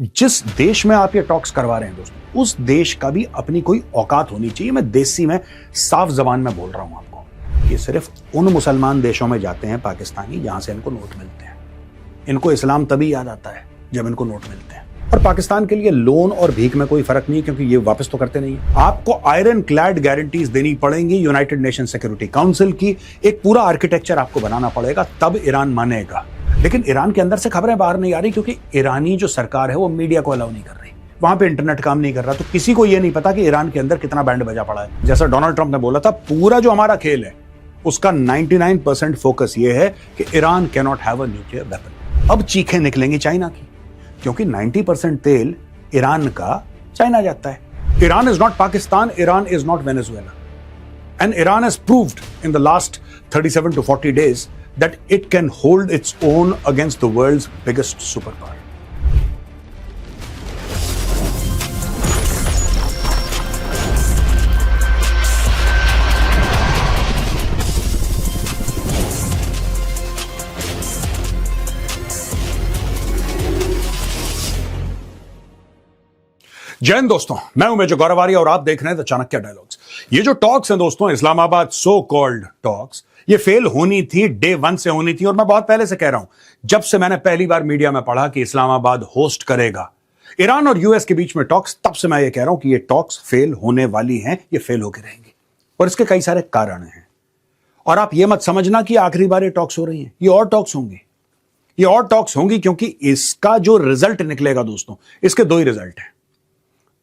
जिस देश में आप ये टॉक्स करवा रहे हैं दोस्तों, उस देश का भी अपनी कोई औकात होनी चाहिए। मैं देसी में साफ जबान में बोल रहा हूं आपको। ये सिर्फ उन मुसलमान देशों में जाते हैं पाकिस्तानी जहां से इनको नोट मिलते हैं। इनको इस्लाम तभी याद आता है जब इनको नोट मिलते हैं। और पाकिस्तान के लिए लोन और भीख में कोई फर्क नहीं है, क्योंकि ये वापस तो करते नहीं है। आपको आयरन क्लैड गारंटीज देनी पड़ेंगी यूनाइटेड नेशन सिक्योरिटी काउंसिल की। एक पूरा आर्किटेक्चर आपको बनाना पड़ेगा, तब ईरान मानेगा। लेकिन ईरान के अंदर से खबरें बाहर नहीं आ रही, क्योंकि ईरानी जो सरकार है वो मीडिया को अलाउ नहीं कर रही। वहां पे इंटरनेट काम नहीं कर रहा, तो किसी को यह नहीं पता कि ईरान के अंदर कितना बैंड बजा पड़ा है। जैसा डोनाल्ड ट्रंप ने बोला था, पूरा जो हमारा खेल है उसका 99% फोकस ये है कि Iran can not have a nuclear weapon. अब चीखें निकलेंगी चाइना की, क्योंकि 90% तेल ईरान का चाइना जाता है। Iran is not Pakistan, Iran is not Venezuela, and Iran has proved in the last 37 to 40 days that it can hold its own against the world's biggest superpower. जय हिंद दोस्तों, मैं हूं मेजर गौरवारी और आप देख रहे हैं द चाणक्य डायलॉग्स। ये जो टॉक्स हैं दोस्तों, इस्लामाबाद सो कॉल्ड टॉक्स, ये फेल होनी थी, डे 1 से होनी थी। और मैं बहुत पहले से कह रहा हूं, जब से मैंने पहली बार मीडिया में पढ़ा कि इस्लामाबाद होस्ट करेगा ईरान और यूएस के बीच में टॉक्स, तब से मैं ये कह रहा हूं कि ये टॉक्स फेल होने वाली हैं, ये फेल होकर रहेंगी। और इसके कई सारे कारण हैं। और आप ये मत समझना कि आखिरी बार ये टॉक्स हो रही हैं, ये और टॉक्स होंगी। ये और टॉक्स होंगी क्योंकि इसका जो रिजल्ट निकलेगा दोस्तों, इसके दो ही रिजल्ट हैं,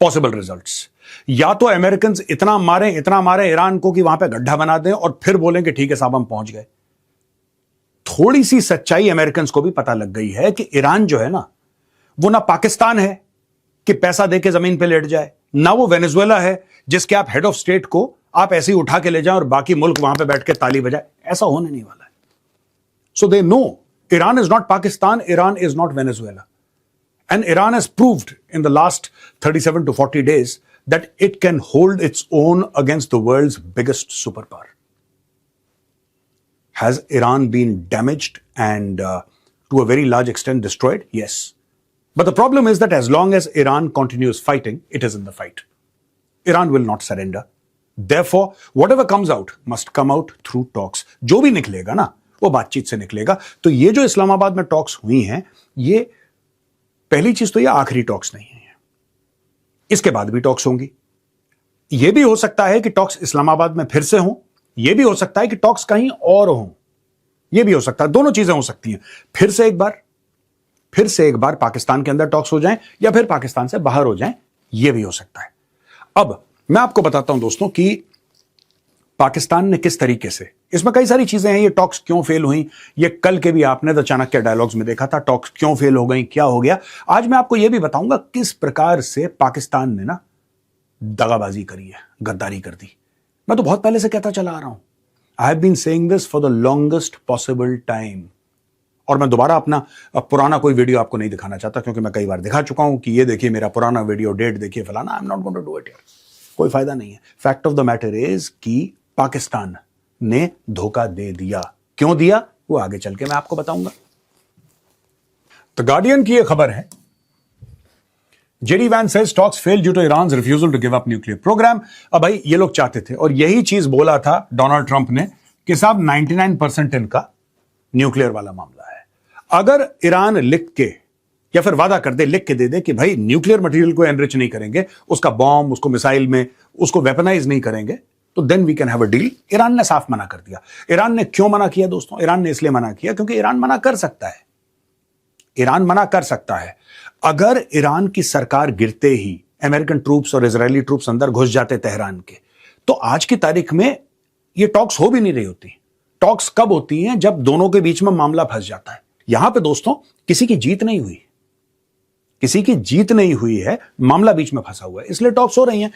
पॉसिबल रिजल्ट्स। या तो अमेरिकन इतना मारे ईरान को कि वहां पे गड्ढा बना दें और फिर बोलें कि ठीक है साहब हम पहुंच गए। थोड़ी सी सच्चाई अमेरिकन को भी पता लग गई है कि ईरान जो है ना, वो ना पाकिस्तान है कि पैसा देके जमीन पे लेट जाए, ना वो वेनेजुएला है जिसके आप हेड ऑफ स्टेट को आप ऐसे ही उठा के ले जाएं और बाकी मुल्क वहां पे बैठ के ताली बजाए। ऐसा होने नहीं वाला है। So they know Iran is not Pakistan, Iran is not Venezuela. And Iran has proved in the last 37 to 40 days that it can hold its own against the world's biggest superpower. Has Iran been damaged and to a very large extent destroyed? Yes. But the problem is that as long as Iran continues fighting, it is in the fight. Iran will not surrender. Therefore, whatever comes out must come out through talks. जो भी निकलेगा ना, वो बातचीत से निकलेगा। तो ये जो इस्लामाबाद में टॉक्स हुई हैं, ये पहली चीज तो ये आखिरी टॉक्स नहीं है, इसके बाद भी टॉक्स होंगी। यह भी हो सकता है कि टॉक्स इस्लामाबाद में फिर से हों, यह भी हो सकता है कि टॉक्स कहीं और हों, यह भी हो सकता है। दोनों चीजें हो सकती हैं। फिर से एक बार पाकिस्तान के अंदर टॉक्स हो जाएं या फिर पाकिस्तान से बाहर हो जाएं, यह भी हो सकता है। अब मैं आपको बताता हूं दोस्तों कि पाकिस्तान ने किस तरीके से, इसमें कई सारी चीजें हैं। ये टॉक्स क्यों फेल हुई, ये कल के भी आपने द चाणक्य डायलॉग्स में देखा था। टॉक्स क्यों फेल हो गई, क्या हो गया। आज मैं आपको यह भी बताऊंगा किस प्रकार से पाकिस्तान ने ना दगाबाजी करी है, गद्दारी कर दी। मैं तो बहुत पहले से कहता चला आ रहा हूं, I have been saying this for the longest possible time. और मैं दोबारा अपना पुराना कोई वीडियो आपको नहीं दिखाना चाहता, क्योंकि मैं कई बार दिखा चुका हूं कि ये देखिए मेरा पुराना वीडियो, डेट देखिए फलाना। I am not going to do it here, कोई फायदा नहीं है। Fact of the matter is कि पाकिस्तान ने धोखा दे दिया। क्यों दिया, वो आगे चल के मैं आपको बताऊंगा। द गार्डियन की यह खबर है, JD Vance says talks fail due to Iran's refusal to give up nuclear programme. अब भाई ये लोग चाहते थे, और यही चीज बोला था डोनाल्ड ट्रंप ने कि साहब 99% इनका न्यूक्लियर वाला मामला है। अगर ईरान लिख के या फिर वादा कर दे, लिख के दे दे कि भाई न्यूक्लियर मटेरियल को एनरिच नहीं करेंगे, उसका बॉम्ब, उसको मिसाइल में उसको वेपनाइज नहीं करेंगे, तो then we can have a deal. Iran ने साफ मना कर दिया। ईरान ने क्यों मना किया दोस्तों? ईरान ने इसलिए मना किया क्योंकि ईरान मना कर सकता है। ईरान मना कर सकता है। अगर ईरान की सरकार गिरते ही अमेरिकन ट्रूप्स और इजरायली ट्रूप्स अंदर घुस जाते तेहरान के, तो आज की तारीख में ये टॉक्स हो भी नहीं रही होती। टॉक्स कब होती हैं? जब दोनों के बीच में मामला फंस जाता है। यहां पे दोस्तों किसी की जीत नहीं हुई, किसी की जीत नहीं हुई है, मामला बीच में फंसा हुआ है, इसलिए टॉक्स हो रही हैं।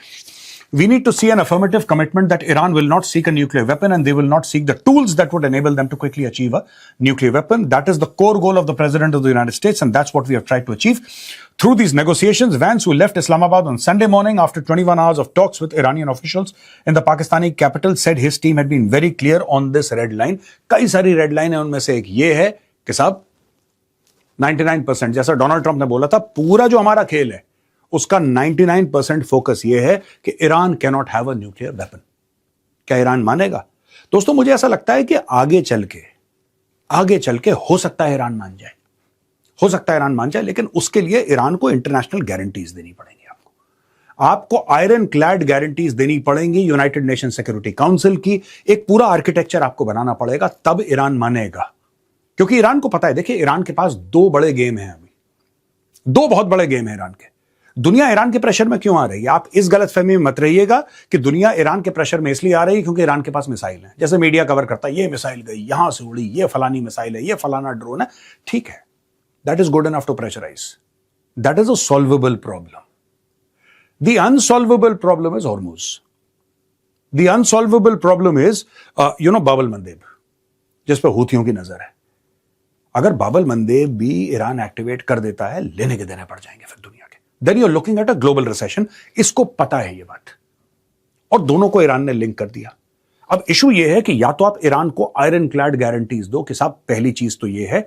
We need to see an affirmative commitment that Iran will not seek a nuclear weapon and they will not seek the tools that would enable them to quickly achieve a nuclear weapon. That is the core goal of the President of the United States, and that's what we have tried to achieve through these negotiations. Vance, who left Islamabad on Sunday morning after 21 hours of talks with Iranian officials in the Pakistani capital, said his team had been very clear on this red line. कई सारी red line है, उनमें से एक ये है कि साहब 99%, जैसा डोनाल्ड ट्रंप ने बोला था, पूरा जो हमारा खेल है उसका 99% फोकस यह है कि Iran cannot have a nuclear weapon. क्या ईरान मानेगा? दोस्तों, मुझे ऐसा लगता है कि आगे चल के हो सकता है ईरान मान जाए, हो सकता है ईरान मान जाए, लेकिन उसके लिए ईरान को इंटरनेशनल गारंटीज देनी पड़ेंगी। आपको आयरन क्लैड गारंटीज देनी पड़ेंगी यूनाइटेड नेशन सिक्योरिटी काउंसिल की। एक पूरा आर्किटेक्चर आपको बनाना पड़ेगा, तब ईरान मानेगा। क्योंकि ईरान को पता है, देखिए ईरान के पास दो बड़े गेम हैं अभी, दो बहुत बड़े गेम हैं ईरान के। दुनिया ईरान के प्रेशर में क्यों आ रही है? आप इस गलतफहमी में मत रहिएगा कि दुनिया ईरान के प्रेशर में इसलिए आ रही है क्योंकि ईरान के पास मिसाइल है। जैसे मीडिया कवर करता है, ये मिसाइल गई, यहां से उड़ी, ये फलानी मिसाइल है, ये फलाना ड्रोन है। ठीक है, that is good enough to pressurise, that is a solvable problem. The unsolvable problem is Hormuz. The unsolvable problem is, बाबल मंदेब, जिस पर हूथियों की नजर है। अगर बाबल मंदेब भी ईरान एक्टिवेट कर देता है, लेने के देने पड़ जाएंगे फिर दुनिया के। Then you're looking at a global recession. इसको पता है ये बात, और दोनों को ईरान ने लिंक कर दिया। अब इशू ये है कि या तो आप ईरान को आयरन क्लैड गारंटीज दो कि साहब, पहली चीज तो ये है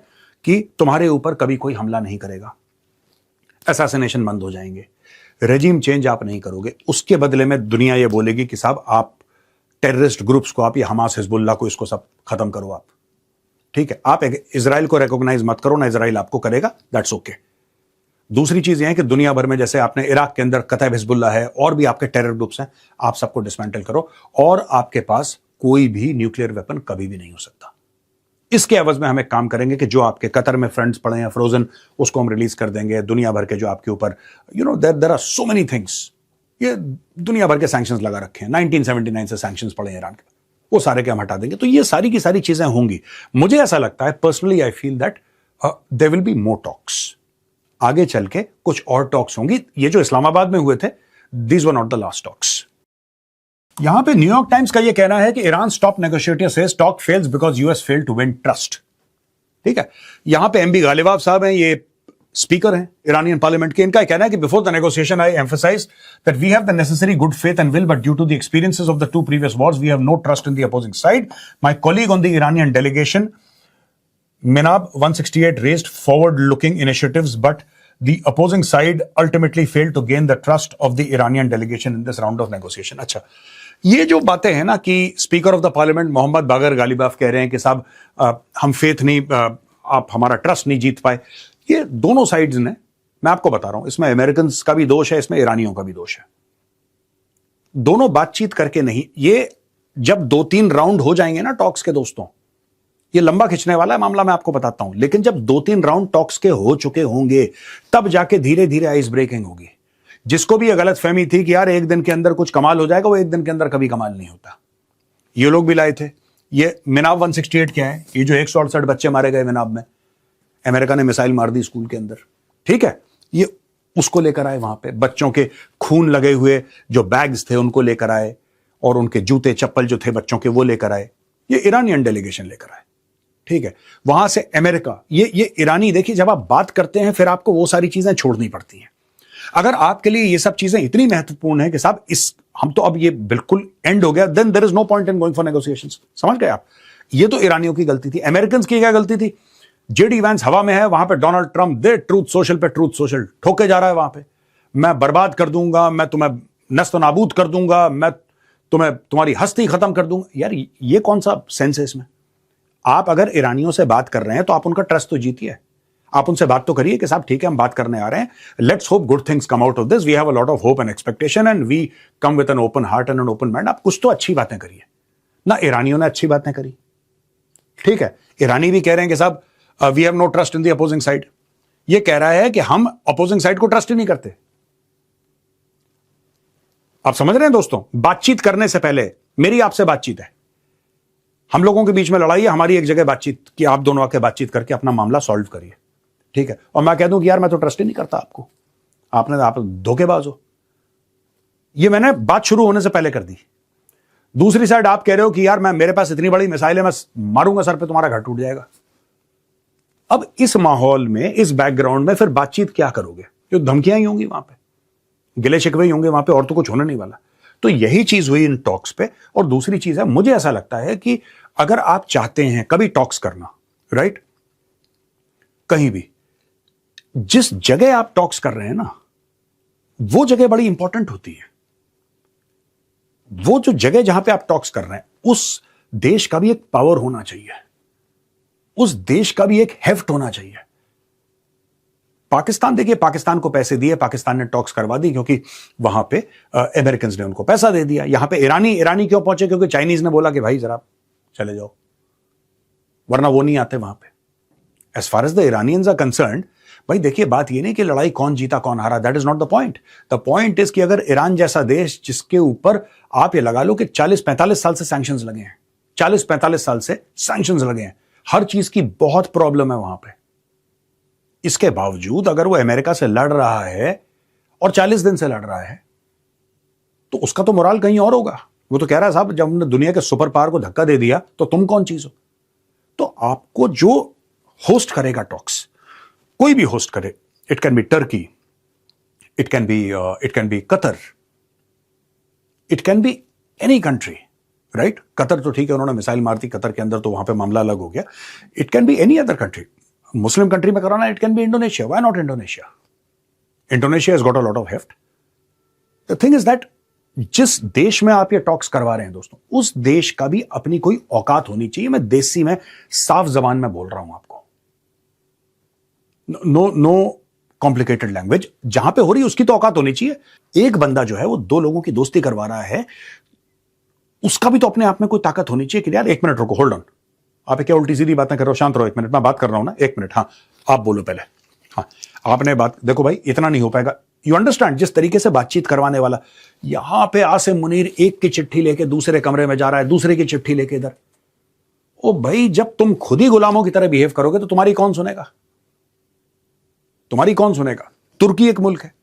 कि तुम्हारे ऊपर कभी कोई हमला नहीं करेगा, असैसिनेशन बंद हो जाएंगे, रेजिम चेंज आप नहीं करोगे। उसके बदले में दुनिया ये बोलेगी कि साहब, आप टेररिस्ट ग्रुप्स को, आप ये हमास, हिजबुल्लाह को, इसको सब खत्म करो आप। ठीक है, आप इजराइल को रिकॉग्नाइज मत करो ना, इजराइल आपको करेगा, दैट्स ओके। दूसरी चीज यह है कि दुनिया भर में, जैसे आपने इराक के अंदर कतैब हिजबुल्लाह है और भी आपके टेरर ग्रुप्स हैं, आप सबको डिसमेंटल करो, और आपके पास कोई भी न्यूक्लियर वेपन कभी भी नहीं हो सकता। इसके एवज में हम एक काम करेंगे कि जो आपके कतर में फ्रेंड्स पड़े हैं फ्रोजन, उसको हम रिलीज कर देंगे। दुनिया भर के जो आपके ऊपर there are so many things, ये दुनिया भर के सैंक्शंस लगा रखे हैं, 1979 से सैंक्शंस पड़े हैं ईरान के, वो सारे के हम हटा देंगे। तो ये सारी की सारी चीजें होंगी। मुझे ऐसा लगता है, personally I feel that there will be more talks. आगे चल के कुछ और टॉक्स होंगी। ये जो इस्लामाबाद में हुए थे, these were not the last talks. यहां पे न्यूयॉर्क टाइम्स का ये कहना है कि Iran stop negotiator says talk fails because US failed to win trust. ठीक है, यहां पे एमबी गालिबाफ साहब हैं, ये स्पीकर हैं ईरानियन पार्लियामेंट के। इनका कहना है कि before the negotiation I emphasise that we have the necessary good faith and will, but due to the experiences of the two previous wars we have no trust in the opposing side. My colleague on the Iranian delegation Minab 168 raised forward-looking initiatives, but the opposing side ultimately failed to gain the trust of the Iranian delegation in this round of negotiation. अच्छा, ये जो बातें हैं ना कि speaker of the parliament Mohammad Bagher Ghalibaf कह रहे हैं कि साहब हम फेथ नहीं, आप हमारा ट्रस्ट नहीं जीत पाए, ये दोनों साइड्स ने, मैं आपको बता रहा हूं, इसमें अमेरिकन का भी दोष है, इसमें ईरानियों का भी दोष है। दोनों बातचीत करके नहीं, ये जब 2-3 राउंड हो जाएंगे ना टॉक्स के, दोस्तों ये लंबा खिंचने वाला है मामला, मैं आपको बताता हूं, लेकिन जब 2-3 राउंड टॉक्स के हो चुके होंगे तब जाके धीरे धीरे आइस ब्रेकिंग होगी। जिसको भी ये गलत फहमी थी कि यार एक दिन के अंदर कुछ कमाल हो जाएगा, वो एक दिन के अंदर कभी कमाल नहीं होता। ये लोग भी लाए थे। ये मिनाब 168 क्या है? ये जो 168 बच्चे मारे गए मिनाब में, अमेरिका ने मिसाइल मार दी स्कूल के अंदर, ठीक है, ये उसको लेकर आए। वहां पे बच्चों के खून लगे हुए जो बैग्स थे उनको लेकर आए, और उनके जूते चप्पल जो थे बच्चों के वो लेकर आए। ये ईरानियन डेलीगेशन लेकर आए, ठीक है। वहां से अमेरिका, ये ईरानी, देखिए जब आप बात करते हैं फिर आपको वो सारी चीजें छोड़नी पड़ती हैं। अगर आपके लिए ये सब चीजें इतनी महत्वपूर्ण है कि साहब हम तो अब ये बिल्कुल एंड हो गया, then there is no point in going for negotiations. समझ गए आप? ये तो ईरानियों की गलती थी। अमेरिकन की क्या गलती थी? जेडी वैंस हवा में है, वहां पे डोनाल्ड ट्रंप दे ट्रूथ सोशल पे ट्रूथ सोशल ठोके जा रहा है। वहां पे मैं बर्बाद कर दूंगा, मैं तुम्हें नस्त नाबूद कर दूंगा, मैं तुम्हारी हस्ती खत्म कर दूंगा। यार ये कौन सा सेंस है इसमें? आप अगर ईरानियों से बात कर रहे हैं तो आप उनका ट्रस्ट तो जीतिए, आप उनसे बात तो करिए कि साहब ठीक है हम बात करने आ रहे हैं, let's hope good things come out of this, we have a lot of hope and expectation and we come with an open heart and an open mind. आप कुछ तो अच्छी बातें करिए ना। ईरानियों ने अच्छी बातें करी, ठीक है। ईरानी भी कह रहे हैं कि साहब we have no trust in the opposing side. ये कह रहा है कि हम अपोजिंग साइड को ट्रस्ट ही नहीं करते। आप समझ रहे हैं दोस्तों? बातचीत करने से पहले मेरी आपसे बातचीत है, हम लोगों के बीच में लड़ाई है, हमारी एक जगह बातचीत कि आप दोनों आके बातचीत करके अपना मामला सॉल्व करिए, ठीक है। और मैं कह दूं कि यार मैं तो ट्रस्ट ही नहीं करता आपको, आप धोखेबाज हो, ये मैंने बात शुरू होने से पहले कर दी। दूसरी साइड आप कह रहे हो कि यार मेरे पास इतनी बड़ी मिसाइल है, मैं मारूंगा सर पे, तुम्हारा घर टूट जाएगा। अब इस माहौल में, इस बैकग्राउंड में फिर बातचीत क्या करोगे? जो धमकियां ही होंगी वहां पे, गिले शिकवे ही होंगे वहां पे, और तो कुछ होने नहीं वाला। तो यही चीज हुई इन टॉक्स पे। और दूसरी चीज है, मुझे ऐसा लगता है कि अगर आप चाहते हैं कभी टॉक्स करना, राइट, कहीं भी, जिस जगह आप टॉक्स कर रहे हैं ना, वो जगह बड़ी इंपॉर्टेंट होती है। वो जो जगह जहां पे आप टॉक्स कर रहे हैं, उस देश का भी एक पावर होना चाहिए, उस देश का भी एक हेफ्ट होना चाहिए। पाकिस्तान, देखिए, पाकिस्तान को पैसे दिए, पाकिस्तान ने टॉक्स करवा दी क्योंकि वहां पे अमेरिकन ने उनको पैसा दे दिया। यहां पे ईरानी क्यों पहुंचे? क्योंकि चाइनीज ने बोला कि भाई जरा चले जाओ, वरना वो नहीं आते वहां पे। As far as the Iranians are concerned, भाई देखिए, बात ये नहीं कि लड़ाई कौन जीता कौन हारा, that is not the point. The point is कि अगर ईरान जैसा देश, जिसके ऊपर आप ये लगा लो कि 40-45 साल से सैंक्शंस लगे हैं, 40-45 साल से सैंक्शंस लगे हैं, हर चीज की बहुत प्रॉब्लम है वहां पे, इसके बावजूद अगर वो अमेरिका से लड़ रहा है और 40 दिन से लड़ रहा है, तो उसका तो मोराल कहीं और होगा। वो तो कह रहा है साहब, जब हमने दुनिया के सुपर पावर को धक्का दे दिया तो तुम कौन चीज हो। तो आपको जो होस्ट करेगा टॉक्स, कोई भी होस्ट करे, it can be Turkey, it can be Qatar, it can be any country, right. Qatar तो ठीक है, उन्होंने मिसाइल मार दी कतर के अंदर, तो वहां पे मामला अलग हो गया। It can be any other country, Muslim country में कराना, it can be Indonesia, why not Indonesia? Indonesia has got a lot of heft. The thing is that जिस देश में आप ये टॉक्स करवा रहे हैं दोस्तों, उस देश का भी अपनी कोई औकात होनी चाहिए। मैं देसी में साफ जबान में बोल रहा हूं आपको, नो कॉम्प्लिकेटेड लैंग्वेज। जहां पे हो रही है उसकी तो औकात होनी चाहिए। एक बंदा जो है वो दो लोगों की दोस्ती करवा रहा है, उसका भी तो अपने आप में कोई ताकत होनी चाहिए कि यार एक मिनट रुको, होल्ड ऑन, आप क्या उल्टी सीधी बातें कर रहे हो, शांत रहो, एक मिनट मैं बात कर रहा हूं ना, एक मिनट, हाँ आप बोलो पहले, हाँ आपने बात, देखो भाई इतना नहीं हो पाएगा। यू अंडरस्टैंड, जिस तरीके से बातचीत करवाने वाला, यहां पे आसिम मुनीर एक की चिट्ठी लेके दूसरे कमरे में जा रहा है, दूसरे की चिट्ठी लेके इधर। ओ भाई, जब तुम खुद ही गुलामों की तरह बिहेव करोगे तो तुम्हारी कौन सुनेगा? तुम्हारी कौन सुनेगा? तुर्की एक मुल्क है,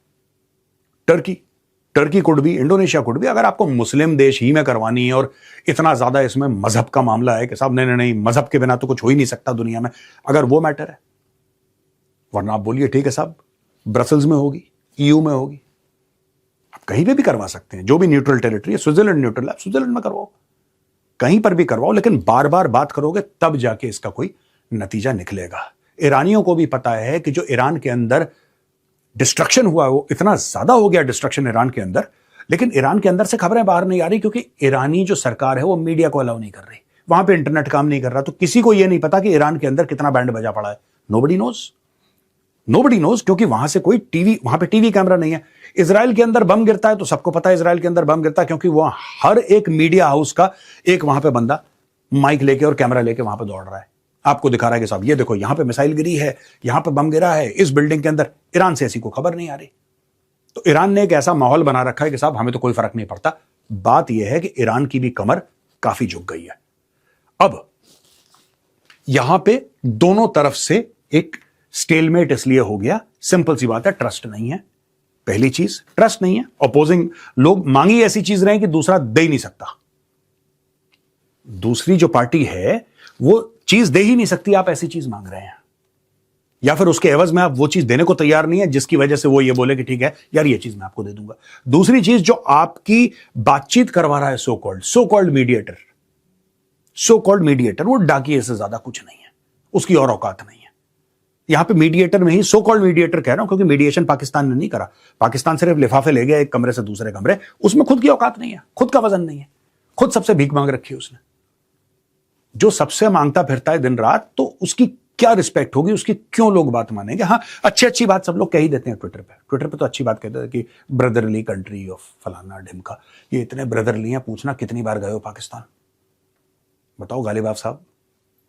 टर्की कुड भी, इंडोनेशिया कुड भी। अगर आपको मुस्लिम देश ही में करवानी है और इतना ज्यादा इसमें मजहब का मामला है कि साहब नहीं, मजहब के बिना तो कुछ हो ही नहीं सकता दुनिया में, अगर वो मैटर है, वरना आप बोलिए ठीक है साहब, ब्रसल्स में होगी, ईयू में होगी, आप कहीं पे भी करवा सकते हैं। जो भी न्यूट्रल टेरिटरी है, स्विट्जरलैंड न्यूट्रल है, स्विट्जरलैंड में करवाओ, कहीं पर भी करवाओ, लेकिन बार बार बात करोगे तब जाके इसका कोई नतीजा निकलेगा। ईरानियों को भी पता है कि जो ईरान के अंदर डिस्ट्रक्शन हुआ, वो इतना ज्यादा हो गया डिस्ट्रक्शन ईरान के अंदर, लेकिन ईरान के अंदर से खबरें बाहर नहीं आ रही क्योंकि ईरानी जो सरकार है वो मीडिया को अलाउ नहीं कर रही, वहां पे इंटरनेट काम नहीं कर रहा, तो किसी को यह नहीं पता कि ईरान के अंदर कितना बैंड बजा पड़ा है। नोबडी नोज, क्योंकि वहां से कोई टीवी, वहां पे टीवी कैमरा नहीं है। इजराइल के अंदर बम गिरता है तो सबको पता है इजराइल के अंदर बम गिरता है, क्योंकि वहां हर एक मीडिया हाउस का एक वहां पे बंदा माइक लेके और कैमरा लेके वहां पे दौड़ रहा है, आपको दिखा रहा है कि साहब ये देखो, यहां पे मिसाइल गिरी है, यहां पे बम गिरा है, इस बिल्डिंग के अंदर। ईरान से ऐसी कोई खबर नहीं आ रही। तो ईरान ने एक ऐसा माहौल बना रखा है कि साहब हमें तो कोई फर्क नहीं पड़ता। बात यह है कि ईरान की भी कमर काफी झुक गई है। अब यहां पे दोनों तरफ से एक स्टेलमेट इसलिए हो गया, सिंपल सी बात है, ट्रस्ट नहीं है। पहली चीज ट्रस्ट नहीं है, अपोजिंग लोग मांगी ऐसी चीज रहे कि दूसरा दे ही नहीं सकता। दूसरी जो पार्टी है वो चीज दे ही नहीं सकती, आप ऐसी चीज मांग रहे हैं, या फिर उसके एवज में आप वो चीज देने को तैयार नहीं है जिसकी वजह से वो ये बोले कि ठीक है यार ये चीज मैं आपको दे दूंगा। दूसरी चीज, जो आपकी बातचीत करवा रहा है सो कॉल्ड मीडिएटर, वो डाकिए से ज्यादा कुछ नहीं है, उसकी और औकात नहीं है। यहां पे मीडिएटर में ही, सो कॉल्ड मीडिएटर कह रहा हूं क्योंकि मीडिएशन पाकिस्तान ने नहीं करा, पाकिस्तान सिर्फ लिफाफे ले गया एक कमरे से दूसरे कमरे, उसमें खुद की औकात नहीं है, खुद का वजन नहीं है, खुद सबसे भीख मांग रखी है उसने। जो सबसे मांगता फिरता है दिन रात, तो उसकी क्या रिस्पेक्ट होगी, उसकी क्यों लोग बात मानेंगे? हाँ, अच्छी बात सब लोग कह ही देते हैं ट्विटर पे तो अच्छी बात कहते हैं कि ब्रदरली कंट्री ऑफ फलाना ढिमका, ये इतने ब्रदरली हैं, पूछना कितनी बार गए हो पाकिस्तान? बताओ गालिबाफ साहब,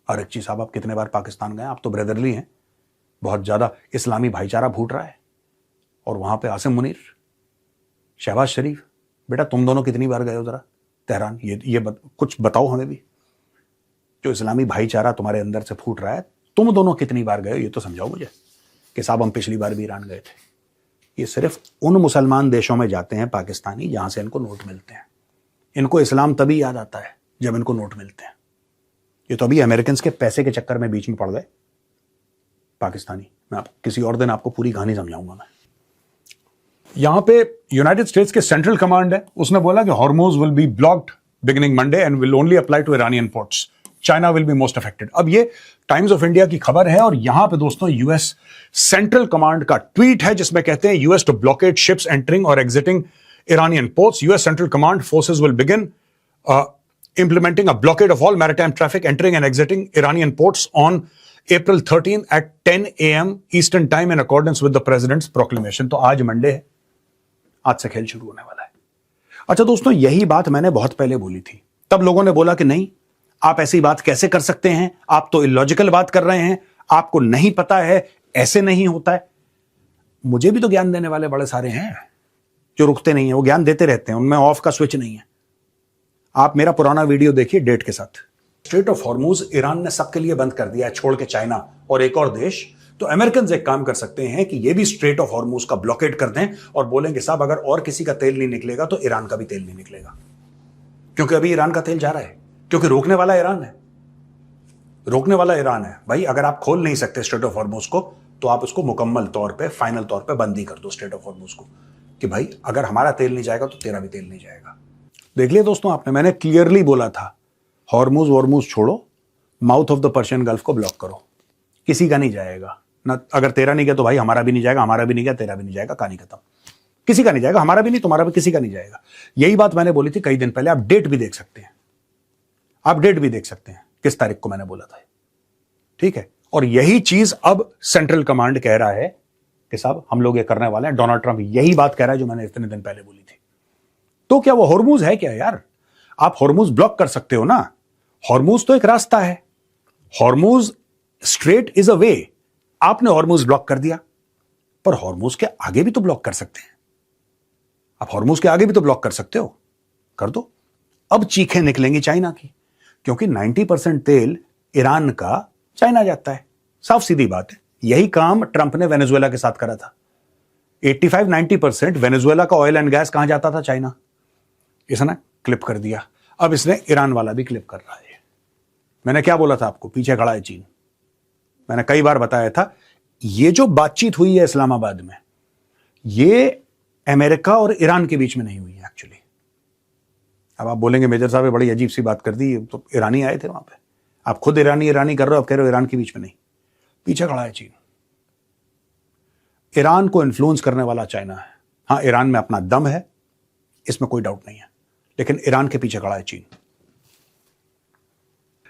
आरकची साहब, आप कितने बार पाकिस्तान गए? आप तो ब्रदरली हैं, बहुत ज्यादा इस्लामी भाईचारा फूट रहा है, और वहां पे आसिम मुनीर, शहबाज शरीफ, बेटा तुम दोनों कितनी बार गए हो जरा तेहरान? कुछ बताओ हमें भी, जो इस्लामी भाईचारा तुम्हारे अंदर से फूट रहा है, तुम दोनों कितनी बार गए हो ये तो समझाओ मुझे, कि साहब हम पिछली बार भी ईरान गए थे। ये सिर्फ उन मुसलमान देशों में जाते हैं पाकिस्तानी जहां से इनको नोट मिलते हैं। इनको इस्लाम तभी याद आता है जब इनको नोट मिलते हैं। ये तो अभी अमेरिकन के पैसे के चक्कर में बीच में पड़ गए पाकिस्तानी। मैं किसी और दिन आपको पूरी कहानी समझाऊंगा। मैं यहां पे यूनाइटेड स्टेट्स के सेंट्रल कमांड है, उसने बोला कि Hormuz will be blocked beginning Monday and will only apply to Iranian ports. China will be most affected. अब ये टाइम्स ऑफ इंडिया की खबर है और यहां पे दोस्तों यूएस सेंट्रल कमांड का ट्वीट है जिसमें कहते हैं US to blockade ships entering और exiting Iranian ports. US Central Command forces will begin implementing a blockade of all maritime traffic entering and exiting Iranian ports on April 13 at 10 a.m. Eastern Time in accordance with the President's proclamation. तो आज Monday है, आज से खेल शुरू होने वाला है। अच्छा दोस्तों, यही बात मैंने बहुत पहले बोली थी। तब लोगों ने बोला कि नहीं, आप ऐसी बात कैसे कर सकते हैं, आप तो इलॉजिकल बात कर रहे हैं, आपको नहीं पता है, ऐसे नहीं होता है। मुझे भी तो ज्ञान देने वाले बड़े सारे हैं जो रुकते नहीं है, वो ज्ञान देते रहते हैं, उनमें ऑफ का स्विच नहीं है। आप मेरा पुराना वीडियो देखिए डेट के साथ। स्ट्रेट ऑफ हॉर्मूज ईरान ने सबके लिए बंद कर दिया है, छोड़ के चाइना और एक और देश। तो अमेरिकन एक काम कर सकते हैं कि ये भी स्ट्रेट ऑफ हॉर्मूज का ब्लॉकेड कर दें और बोलेंगे साहब अगर और किसी का तेल नहीं निकलेगा तो ईरान का भी तेल नहीं निकलेगा, क्योंकि अभी ईरान का तेल जा रहा है, क्योंकि रोकने वाला ईरान है। रोकने वाला ईरान है भाई। अगर आप खोल नहीं सकते स्ट्रेट ऑफ हॉर्मूज को तो आप उसको मुकम्मल तौर पर, फाइनल तौर पर बंद ही कर दो स्ट्रेट ऑफ हॉर्मूज को, कि भाई अगर हमारा तेल नहीं जाएगा तो तेरा भी तेल नहीं जाएगा। देख लिया दोस्तों आपने, मैंने क्लियरली बोला था हॉर्मूज वॉर्मूज छोड़ो, mouth of the Persian gulf को ब्लॉक करो, किसी का नहीं जाएगा ना। अगर तेरा नहीं गया तो भाई हमारा भी नहीं जाएगा, हमारा भी नहीं गया तेरा भी नहीं जाएगा, कहानी खत्म। किसी का नहीं जाएगा, हमारा भी नहीं, तुम्हारा भी, किसी का नहीं जाएगा। यही बात मैंने बोली थी कई दिन पहले। आप डेट भी देख सकते हैं, आप डेट भी देख सकते हैं किस तारीख को मैंने बोला था, ठीक है। और यही चीज अब सेंट्रल कमांड कह रहा है कि साहब हम लोग ये करने वाले हैं। डोनाल्ड ट्रंप यही बात कह रहा है जो मैंने इतने दिन पहले बोली थी। तो क्या वो हॉर्मूज है क्या यार? आप हॉर्मूज ब्लॉक कर सकते हो ना। हॉर्मूज तो एक रास्ता है, हॉर्मूज स्ट्रेट इज अ वे। आपने हॉर्मूज ब्लॉक कर दिया, पर हॉर्मूज के आगे भी तो ब्लॉक कर सकते हैं। आप हॉर्मूज के आगे भी तो ब्लॉक कर सकते हो, कर दो। अब चीखें निकलेंगी चाइना की, क्योंकि 90% तेल ईरान का चाइना जाता है। साफ सीधी बात है। यही काम ट्रंप ने वेनेजुएला के साथ करा था। 85-90% वेनेजुएला का ऑयल एंड गैस कहां जाता था? चाइना। इसने क्लिप कर दिया, अब इसने ईरान वाला भी क्लिप कर रहा है। मैंने क्या बोला था आपको? पीछे खड़ा है चीन। मैंने कई बार बताया था ये जो बातचीत हुई है इस्लामाबाद में, ये अमेरिका और ईरान के बीच में नहीं हुई है एक्चुअली। अब आप बोलेंगे मेजर साहब बड़ी अजीब सी बात कर दी, तो ईरानी आए थे वहां पे। आप खुद ईरानी कर रहे हो, आप कह रहे हो ईरान के बीच में नहीं। पीछे खड़ा है चीन। ईरान को इन्फ्लुएंस करने वाला चाइना है। हां, ईरान में अपना दम है, इसमें कोई डाउट नहीं है, लेकिन ईरान के पीछे खड़ा है चीन।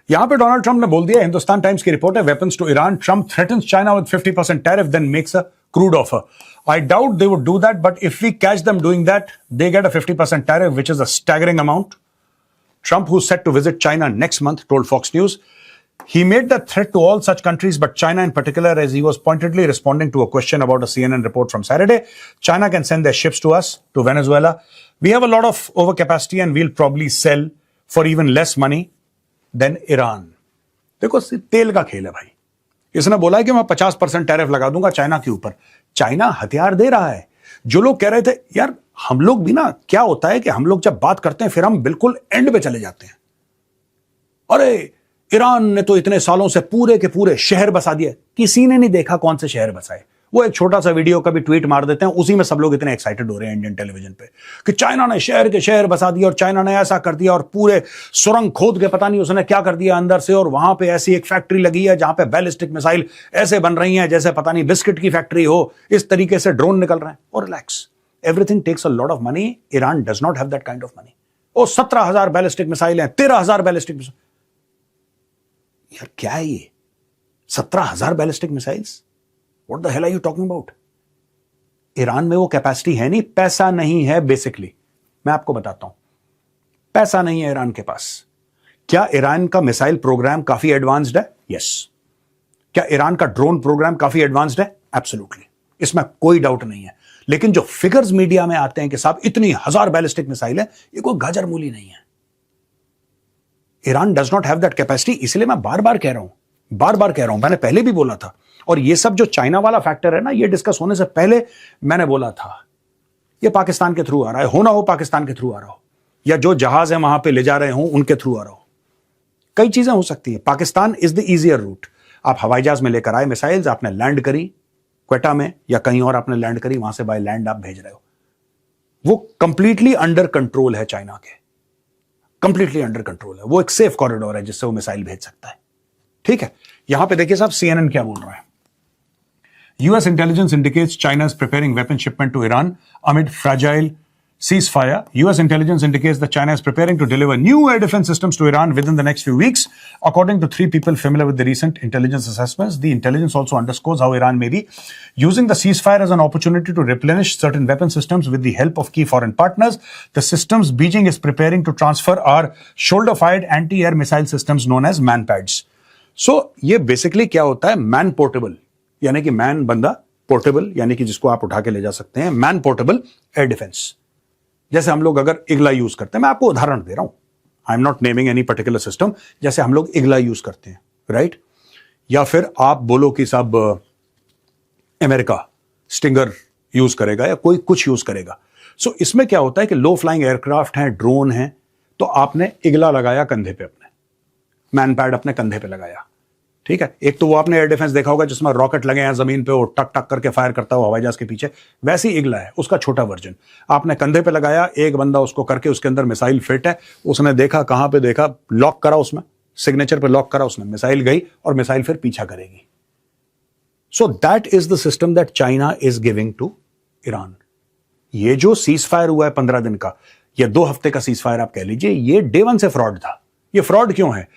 यहां पे डोनाल्ड ट्रंप ने बोल दिया, हिंदुस्तान टाइम्स की रिपोर्ट है, weapons to Iran, Trump threatens China with 50% tariff then makes a crude offer. I doubt they would do that, but if we catch them doing that, they get a 50% tariff, which is a staggering amount. Trump, who's set to visit China next month, told Fox News. He made that threat to all such countries, but China in particular, as he was pointedly responding to a question about a CNN report from Saturday. China can send their ships to us, to Venezuela. We have a lot of overcapacity and we'll probably sell for even less money than Iran. देखो, तेल का खेल है भाई। इसने बोला है कि मैं 50% टैरिफ लगा दूंगा चाइना के ऊपर। चाइना हथियार दे रहा है। जो लोग कह रहे थे यार हम लोग भी ना, क्या होता है कि हम लोग जब बात करते हैं फिर हम बिल्कुल एंड पे चले जाते हैं। अरे ईरान ने तो इतने सालों से पूरे के पूरे शहर बसा दिए। किसी ने नहीं देखा कौन से शहर बसाए। वो एक छोटा सा वीडियो का भी ट्वीट मार देते हैं, उसी में सब लोग इतने एक्साइटेड हो रहे हैं इंडियन टेलीविजन पे कि चाइना ने शहर के शहर बसा दिया और चाइना ने ऐसा कर दिया और पूरे सुरंग खोद के पता नहीं उसने क्या कर दिया अंदर से, और वहां पे ऐसी एक फैक्ट्री लगी है जहां पे बैलिस्टिक मिसाइल ऐसे बन रही हैं जैसे पता नहीं बिस्किट की फैक्ट्री हो। इस तरीके से ड्रोन निकल रहे हैं। और relax, everything takes a lot of money. Iran does not have that kind of money. ओ 17,000 बैलिस्टिक मिसाइल हैं, 13,000 बैलिस्टिक मिसाइल। यार क्या है ये? 17,000 ballistic missiles? What the hell are you talking about? Iran में वो कैपेसिटी है नहीं, पैसा नहीं है। बेसिकली मैं आपको बताता हूं, पैसा नहीं है ईरान के पास। क्या ईरान का मिसाइल प्रोग्राम काफी एडवांस्ड है? यस। क्या ईरान का ड्रोन प्रोग्राम काफी एडवांस्ड है? एब्सोल्युटली, इसमें कोई डाउट नहीं है। लेकिन जो फिगर्स मीडिया में आते हैं कि साहब इतनी 1,000 बैलिस्टिक मिसाइल है, ये कोई गाजर मूली नहीं है। Iran does not have that capacity. इसलिए मैं बार बार कह रहा हूं, मैंने पहले भी बोला था। और ये सब जो चाइना वाला फैक्टर है ना, ये डिस्कस होने से पहले मैंने बोला था ये पाकिस्तान के थ्रू आ रहा है, होना हो पाकिस्तान के थ्रू आ रहा हो, या जो जहाज है वहां पे ले जा रहे हो उनके थ्रू आ रहा हो। कई चीजें हो सकती है। Pakistan is the easier route. आप हवाई जहाज में लेकर आए मिसाइल्स, आपने लैंड करी क्वेटा में या कहीं और आपने लैंड करी, वहां से बाय लैंड आप भेज रहे हो। वो कंप्लीटली अंडर कंट्रोल है चाइना के, कंप्लीटली अंडर कंट्रोल है, वो एक सेफ कॉरिडोर है जिससे वो मिसाइल भेज सकता है। ठीक है, यहां पे देखिए साहब CNN क्या बोल रहा है। US intelligence indicates China is preparing weapon shipment to Iran amid fragile ceasefire. US intelligence indicates that China is preparing to deliver new air defense systems to Iran within the next few weeks. According to 3 people familiar with the recent intelligence assessments, the intelligence also underscores how Iran may be using the ceasefire as an opportunity to replenish certain weapon systems with the help of key foreign partners. The systems Beijing is preparing to transfer are shoulder-fired anti-air missile systems known as MANPADS. So, ये basically क्या होता है, man portable, यानी कि man बंदा, portable यानी कि जिसको आप उठा के ले जा सकते हैं, मैन पोर्टेबल एयर डिफेंस। जैसे हम लोग अगर इग्ला यूज करते हैं, मैं आपको उदाहरण दे रहा हूं, आई am not naming any particular system, जैसे हम लोग इग्ला यूज करते हैं, राइट? या फिर आप बोलो कि साहब अमेरिका स्टिंगर यूज करेगा या कोई कुछ यूज करेगा। सो इसमें क्या होता है कि लो फ्लाइंग एयरक्राफ्ट हैं, ड्रोन हैं, तो आपने इग्ला लगाया कंधे पे, अपने मैन पैड अपने कंधे पे लगाया। ठीक है, एक तो वो आपने एयर डिफेंस देखा होगा जिसमें रॉकेट लगे हैं जमीन पे, वो टक टक करके फायर करता हुआ हवाई जहाज के पीछे, वैसी इग्ला है, उसका छोटा वर्जन आपने कंधे पे लगाया। एक बंदा उसको करके, उसके अंदर मिसाइल फिट है, उसने देखा, कहां पे देखा, लॉक करा, उसमें सिग्नेचर पे लॉक करा उसने, मिसाइल गई और मिसाइल फिर पीछा करेगी। So that is the system that China is giving to Iran. ये जो सीज फायर हुआ है 15 दिन का या 2 हफ्ते का सीज फायर आप कह लीजिए, ये डे 1 से फ्रॉड था। ये फ्रॉड क्यों है?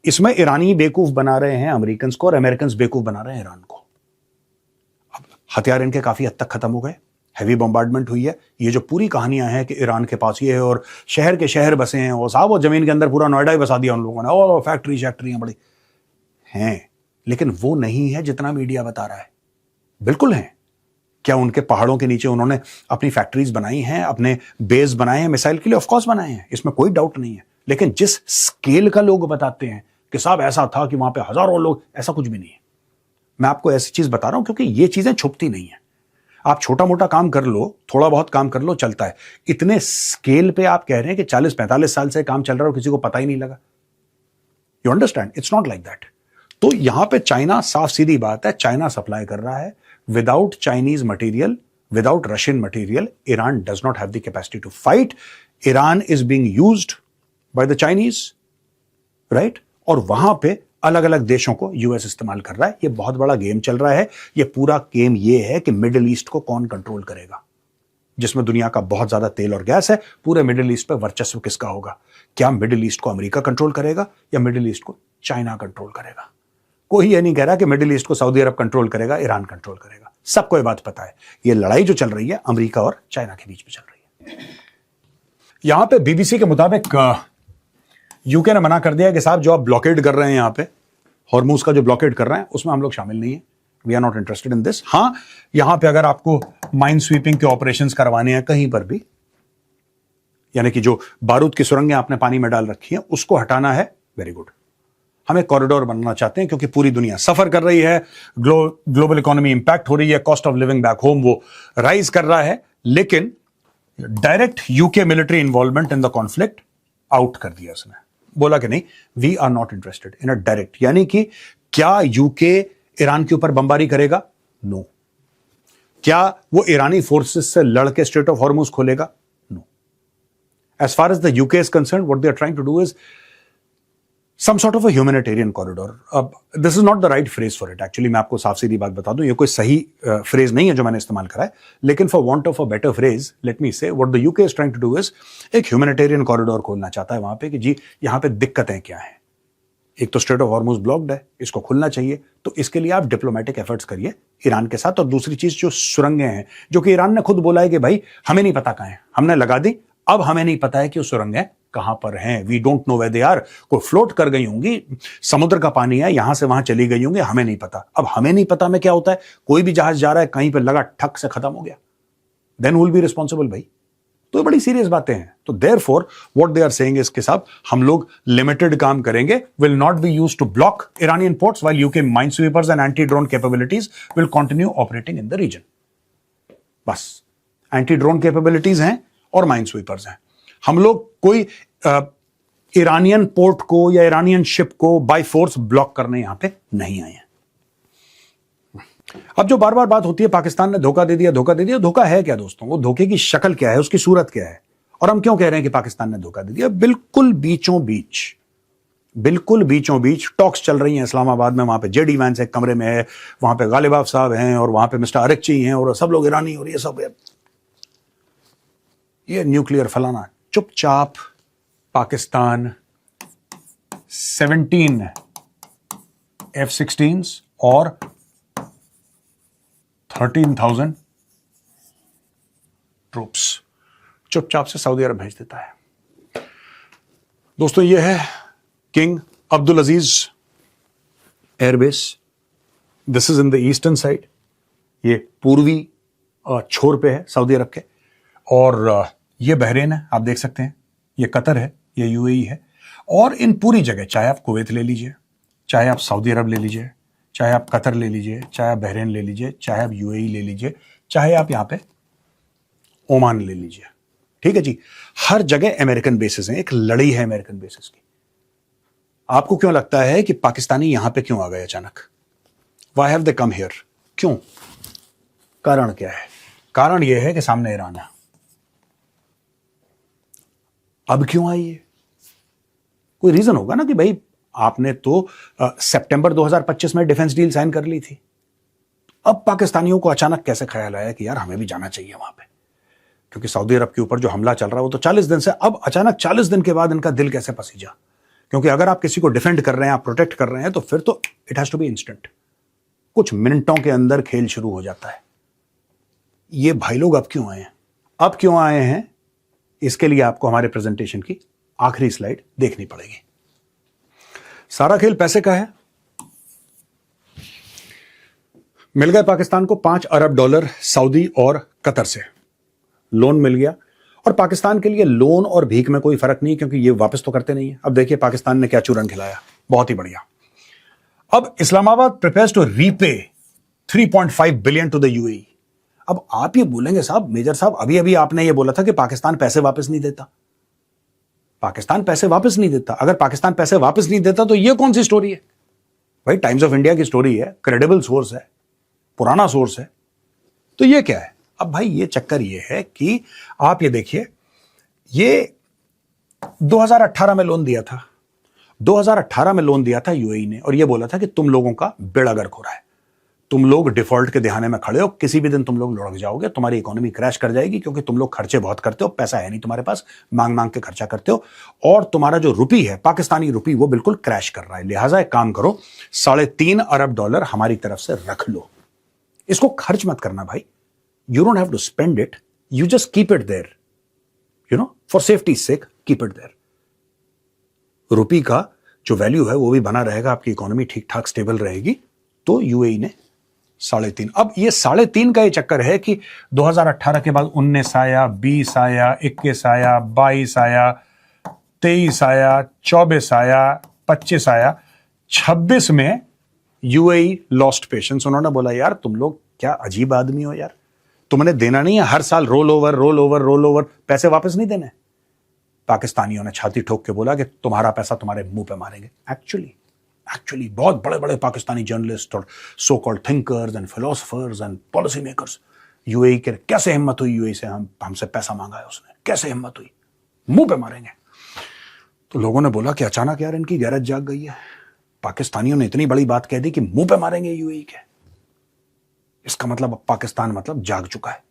इसमें ईरानी बेवकूफ बना रहे हैं अमेरिकन को और अमेरिकन बेवकूफ बना रहे हैं ईरान को। अब हथियार इनके काफी हद तक खत्म हो गए, हैवी बॉम्बार्डमेंट हुई है। ये जो पूरी कहानियां हैं कि ईरान के पास ये है और शहर के शहर बसे हैं, और साहब वो जमीन के अंदर पूरा नोएडा ही बसा दिया उन लोगों ने, और फैक्ट्रियां बड़ी हैं, लेकिन वो नहीं है जितना मीडिया बता रहा है। बिल्कुल है। क्या उनके पहाड़ों के नीचे उन्होंने अपनी फैक्ट्रीज बनाई हैं, अपने बेस बनाए हैं मिसाइल के लिए? ऑफकोर्स बनाए हैं, इसमें कोई डाउट नहीं है। लेकिन जिस स्केल का लोग बताते हैं कि साहब ऐसा था कि वहां पे हजारों लोग, ऐसा कुछ भी नहीं है। मैं आपको ऐसी चीज बता रहा हूं क्योंकि ये चीजें छुपती नहीं है। आप छोटा मोटा काम कर लो, थोड़ा बहुत काम कर लो, चलता है। इतने स्केल पे आप कह रहे हैं कि 40-45 साल से काम चल रहा है और किसी को पता ही नहीं लगा। You understand? It's not like that. तो यहां पे चाइना, साफ सीधी बात है, चाइना सप्लाई कर रहा है। Without Chinese material, without Russian material, Iran does not have the capacity to fight. Iran is being used by the Chinese, right? और वहां पे अलग अलग देशों को यूएस इस्तेमाल कर रहा है। ये बहुत बड़ा गेम चल रहा है। ये पूरा गेम ये है कि मिडिल ईस्ट को कौन कंट्रोल करेगा, जिसमें दुनिया का बहुत ज्यादा तेल और गैस है। पूरे मिडिल ईस्ट पे वर्चस्व किसका होगा? क्या मिडिल ईस्ट को अमेरिका कंट्रोल करेगा या मिडिल ईस्ट को चाइना कंट्रोल करेगा? कोई ये नहीं कह रहा कि मिडिल ईस्ट को सऊदी अरब कंट्रोल करेगा, ईरान कंट्रोल करेगा। सबको ये बात पता है, ये लड़ाई जो चल रही है अमेरिका और चाइना के बीच में चल रही है। यहां पे बीबीसी के मुताबिक यूके ने मना कर दिया कि साहब जो आप ब्लॉकेड कर रहे हैं यहां पे, हॉर्मूज का जो ब्लॉकेड कर रहे हैं, उसमें हम लोग शामिल नहीं है। We are not interested in this. हां, यहां पे अगर आपको माइन स्वीपिंग के ऑपरेशंस करवाने हैं कहीं पर भी, यानी कि जो बारूद की सुरंगें आपने पानी में डाल रखी हैं उसको हटाना है, वेरी गुड। हम एक कॉरिडोर बनाना चाहते हैं क्योंकि पूरी दुनिया सफर कर रही है, ग्लोबल इकोनॉमी इंपैक्ट हो रही है, cost of living back home वो राइज कर रहा है, लेकिन direct UK military involvement in the conflict out कर दिया उसने। बोला कि नहीं, we are not interested in a direct, यानी कि क्या यूके ईरान के ऊपर बमबारी करेगा? नो। क्या वो ईरानी फोर्सेस से लड़के स्ट्रेट ऑफ हॉर्मुज खोलेगा? No. As far as the UK is concern, what they are trying to do is some sort of a humanitarian corridor. This is not the right phrase for it. Actually, मैं आपको साफ सीधी बात बता दूं, ये कोई सही फ्रेज नहीं है जो मैंने इस्तेमाल करा है, लेकिन for want of a better phrase, let me say what the UK is trying to do is एक ह्यूमैनिटेरियन कॉरिडोर खोलना चाहता है वहां पे कि जी यहाँ पे दिक्कतें क्या हैं। एक तो स्ट्रेट ऑफ हॉर्मुज ब्लॉक्ड है, इसको खुलना चाहिए, तो इसके लिए आप डिप्लोमेटिक एफर्ट्स करिए ईरान के साथ। और दूसरी चीज जो सुरंगें हैं, जो कि ईरान ने खुद बोला है कि भाई हमें नहीं पता कहां है, हमने लगा दी, अब हमें नहीं पता है कि वो सुरंगें कहां पर हैं। We don't know where they are. कोई फ्लोट कर गई होंगी, समुद्र का पानी है, यहां से वहां चली गई होंगी, हमें नहीं पता। अब हमें नहीं पता में क्या होता है, कोई भी जहाज जा रहा है, कहीं पर लगा, ठक से खत्म हो गया, देन विल बी रिस्पॉन्सिबल भाई। तो बड़ी सीरियस बातें हैं। तो therefore what they are saying is के साहब हम लोग लिमिटेड काम करेंगे, will not be used to block Iranian ports while UK mine sweepers and anti drone capabilities will continue operating in the region. बस एंटी ड्रोन कैपेबिलिटीज हैं और mine sweepers हैं। हम लोग कोई ईरानियन पोर्ट को या ईरानियन शिप को बाय फोर्स ब्लॉक करने यहां पे नहीं आए हैं। अब जो बार बार बात होती है पाकिस्तान ने धोखा दे दिया, धोखा दे दिया, धोखा है क्या दोस्तों? वो धोखे की शक्ल क्या है, उसकी सूरत क्या है? और हम क्यों कह रहे हैं कि पाकिस्तान ने धोखा दे दिया? बिल्कुल बीचों बीच टॉक्स चल रही हैं इस्लामाबाद में। वहां पे जेडी वैंस एक कमरे में है, वहां पे गालिबाफ साहब हैं, और वहां पे मिस्टर अरक्ची हैं, और सब लोग ईरानी, और ये सब ये न्यूक्लियर फलाना। चुपचाप पाकिस्तान 17 F-16s और 13,000 ट्रूप्स चुपचाप से सऊदी अरब भेज देता है। दोस्तों, ये है king Abdul Aziz airbase. This is in the eastern side, ये पूर्वी छोर पे है सऊदी अरब के, और ये बहरेन है, आप देख सकते हैं, ये कतर है, ये यूएई है। और इन पूरी जगह, चाहे आप कुवैत ले लीजिए, चाहे आप सऊदी अरब ले लीजिए, चाहे आप कतर ले लीजिए, चाहे आप बहरेन ले लीजिए, चाहे आप यूएई ले लीजिए, चाहे आप यहां पे ओमान ले लीजिए, ठीक है जी, हर जगह अमेरिकन बेसिस हैं। एक लड़ाई है अमेरिकन बेसिस की। आपको क्यों लगता है कि पाकिस्तानी यहां पे क्यों आ गए अचानक? Why have they come here? क्यों? कारण क्या है? कारण यह है कि सामने ईरान है। अब क्यों आई है? कोई रीजन होगा ना कि भाई आपने तो सितंबर 2025 में डिफेंस डील साइन कर ली थी। अब पाकिस्तानियों को अचानक कैसे ख्याल आया कि यार हमें भी जाना चाहिए वहां पे? क्योंकि सऊदी अरब के ऊपर जो हमला चल रहा है वो तो 40 दिन से, अब अचानक 40 दिन के बाद इनका दिल कैसे पसीजा? क्योंकि अगर आप किसी को डिफेंड कर रहे हैं, आप प्रोटेक्ट कर रहे हैं, तो फिर तो it has to be instant. कुछ मिनटों के अंदर खेल शुरू हो जाता है। ये भाई लोग अब क्यों आए हैं? अब क्यों आए हैं, इसके लिए आपको हमारे प्रेजेंटेशन की आखिरी स्लाइड देखनी पड़ेगी। सारा खेल पैसे का है। मिल गए पाकिस्तान को $5 अरब सऊदी और कतर से लोन मिल गया, और पाकिस्तान के लिए लोन और भीख में कोई फर्क नहीं, क्योंकि ये वापस तो करते नहीं है। अब देखिए पाकिस्तान ने क्या चूरन खिलाया, बहुत ही बढ़िया। अब Islamabad prepares to repay 3.5 billion to the UAE. अब आप ये बोलेंगे साहब, मेजर साहब, अभी अभी आपने ये बोला था कि पाकिस्तान पैसे वापस नहीं देता। पाकिस्तान पैसे वापस नहीं देता। अगर पाकिस्तान पैसे वापस नहीं देता तो ये कौन सी स्टोरी है भाई? टाइम्स ऑफ इंडिया की स्टोरी है, क्रेडिबल सोर्स है, पुराना सोर्स है, तो ये क्या है? अब भाई ये चक्कर ये है कि आप ये देखिए, ये 2018 में लोन दिया था। 2018 में लोन दिया था यूएई ने, और ये बोला था कि तुम लोगों का बेड़ा गर्क हो रहा है, तुम लोग डिफॉल्ट के दहाने में खड़े हो, किसी भी दिन तुम लोग लुढ़क जाओगे, तुम्हारी इकोनॉमी क्रैश कर जाएगी, क्योंकि तुम लोग खर्चे बहुत करते हो, पैसा है नहीं तुम्हारे पास, मांग मांग के खर्चा करते हो, और तुम्हारा जो रुपी है, पाकिस्तानी रुपी, वो बिल्कुल क्रैश कर रहा है। लिहाजा एक काम करो, $3.5 अरब हमारी तरफ से रख लो, इसको खर्च मत करना भाई। You don't have to spend it. You just keep it there. You know, for safety's sake, keep it there. रुपी का जो वैल्यू है वो भी बना रहेगा, आपकी इकोनॉमी ठीक ठाक स्टेबल रहेगी। तो यूएई ने 3.5। अब ये 3.5 का ये चक्कर है कि 2018 के बाद 19 आया, 20 आया, 21 आया, 22 आया, 23 आया, 24 आया, 25 आया, 26 में यूएई लॉस्ट पेशेंस। उन्होंने बोला यार तुम लोग क्या अजीब आदमी हो यार, तुमने देना नहीं है, हर साल रोल ओवर, पैसे वापस नहीं देने। पाकिस्तानियों ने छाती ठोक के बोला कि तुम्हारा पैसा तुम्हारे मुंह पे मारेंगे। एक्चुअली बहुत बड़े बड़े पाकिस्तानी जर्नलिस्ट और so called thinkers and philosophers and policy makers UAE के, कैसे हिम्मत हुई यूएई से हमसे पैसा मांगा है उसने, कैसे हिम्मत हुई, मुंह पे मारेंगे। तो लोगों ने बोला कि अचानक यार इनकी गैरत जाग गई है, पाकिस्तानियों ने इतनी बड़ी बात कह दी कि मुंह पे मारेंगे यूएई के। इसका मतलब अब पाकिस्तान मतलब जाग चुका है,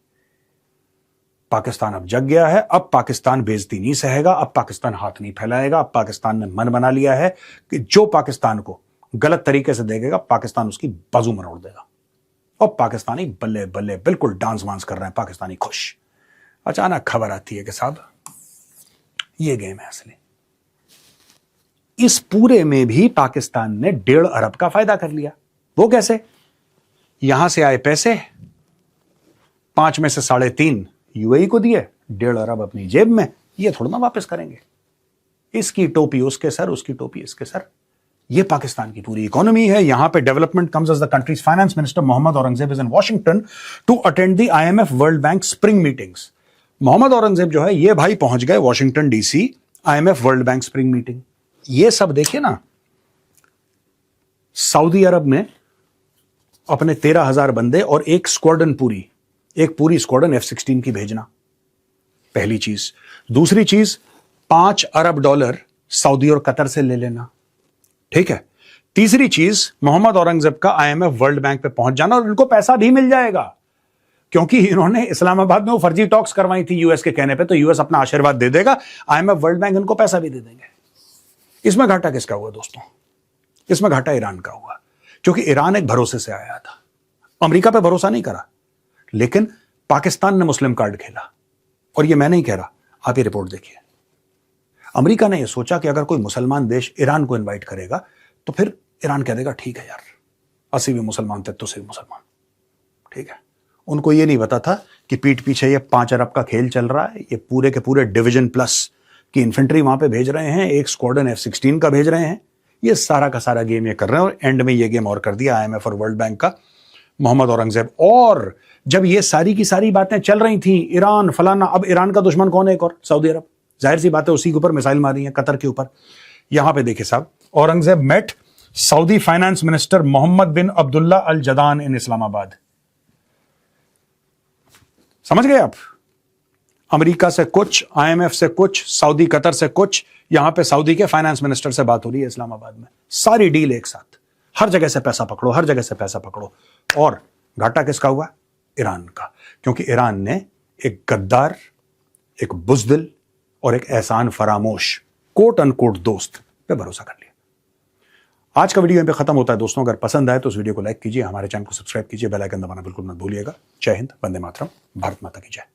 पाकिस्तान अब जग गया है। अब पाकिस्तान बेइज्जती नहीं सहेगा, अब पाकिस्तान हाथ नहीं फैलाएगा। अब पाकिस्तान ने मन बना लिया है कि जो पाकिस्तान को गलत तरीके से देखेगा, पाकिस्तान उसकी बाजू मरोड़ देगा। और पाकिस्तानी बल्ले बल्ले बिल्कुल डांस वांस कर रहे हैं, पाकिस्तानी खुश। अचानक खबर आती है कि साहब ये गेम है असली। इस पूरे में भी पाकिस्तान ने 1.5 अरब का फायदा कर लिया। वो कैसे? यहां से आए पैसे 5 में से 3.5 यूएई को दिए, 1.5 अरब अपनी जेब में, ये थोड़ा ना वापस करेंगे। इसकी टोपी उसके सर, उसकी टोपी इसके सर। ये पाकिस्तान की पूरी इकोनॉमी है। यहां पे development comes as the country's finance minister Mohammad Aurangzeb is in Washington to attend the IMF World Bank spring meetings. Mohammad Aurangzeb जो है ये भाई पहुंच गए Washington DC, IMF World Bank spring meeting. ये सब देखिए ना, सऊदी अरब में अपने 13,000 बंदे और एक पूरी स्क्वाड्रन F-16 की भेजना, पहली चीज। दूसरी चीज, $5 अरब सऊदी और कतर से ले लेना, ठीक है। तीसरी चीज, मोहम्मद औरंगजेब का IMF वर्ल्ड बैंक पे पहुंच जाना, और इनको पैसा भी मिल जाएगा क्योंकि इन्होंने इस्लामाबाद में वो फर्जी टॉक्स करवाई थी यूएस के कहने पे, तो यूएस अपना आशीर्वाद दे देगा, IMF वर्ल्ड बैंक इनको पैसा भी दे देंगे। इसमें घाटा किसका हुआ दोस्तों? इसमें घाटा ईरान का हुआ, क्योंकि ईरान एक भरोसे से आया था, अमेरिका पे भरोसा नहीं करा, लेकिन पाकिस्तान ने मुस्लिम कार्ड खेला। और ये मैं नहीं कह रहा, आप ये रिपोर्ट देखिए। अमेरिका ने यह सोचा कि अगर कोई मुसलमान देश ईरान को इन्वाइट करेगा तो फिर ईरान कह देगा ठीक है यार, 80 भी मुसलमान थे तो से मुसलमान, ठीक है। उनको ये नहीं पता था कि पीठ पीछे ये 5 अरब का खेल चल रहा है, ये पूरे के पूरे डिवीजन प्लस की इन्फेंट्री वहां पे भेज रहे हैं, एक स्क्वाड्रन F-16 का भेज रहे हैं, ये सारा का सारा गेम ये कर रहे हैं। और एंड में ये गेम और कर दिया IMF और वर्ल्ड बैंक का मोहम्मद औरंगजेब। और जब ये सारी की सारी बातें चल रही थी, ईरान फलाना, अब ईरान का दुश्मन कौन है? एक और सऊदी अरब, जाहिर सी बात है, उसी के ऊपर मिसाइल मारी है, कतर के ऊपर। यहां पे देखिए साहब, Aurangzeb met Saudi finance minister Mohammed bin Abdullah Al Jadaan in Islamabad. समझ गए आप? अमेरिका से कुछ, IMF से कुछ, सऊदी कतर से कुछ, यहां पे सऊदी के फाइनेंस मिनिस्टर से बात हो रही है इस्लामाबाद में। सारी डील एक साथ, हर जगह से पैसा पकड़ो, हर जगह से पैसा पकड़ो। और घाटा किसका हुआ? ईरान का, क्योंकि ईरान ने एक गद्दार, एक बुज़दिल और एक एहसान फरामोश कोट अनकोट दोस्त पे भरोसा कर लिया। आज का वीडियो यहीं पे खत्म होता है दोस्तों। अगर पसंद आए तो इस वीडियो को लाइक कीजिए, हमारे चैनल को सब्सक्राइब कीजिए, बेल आइकन दबाना बिल्कुल मत भूलिएगा। जय हिंद, वंदे मातरम, भारत माता की जय।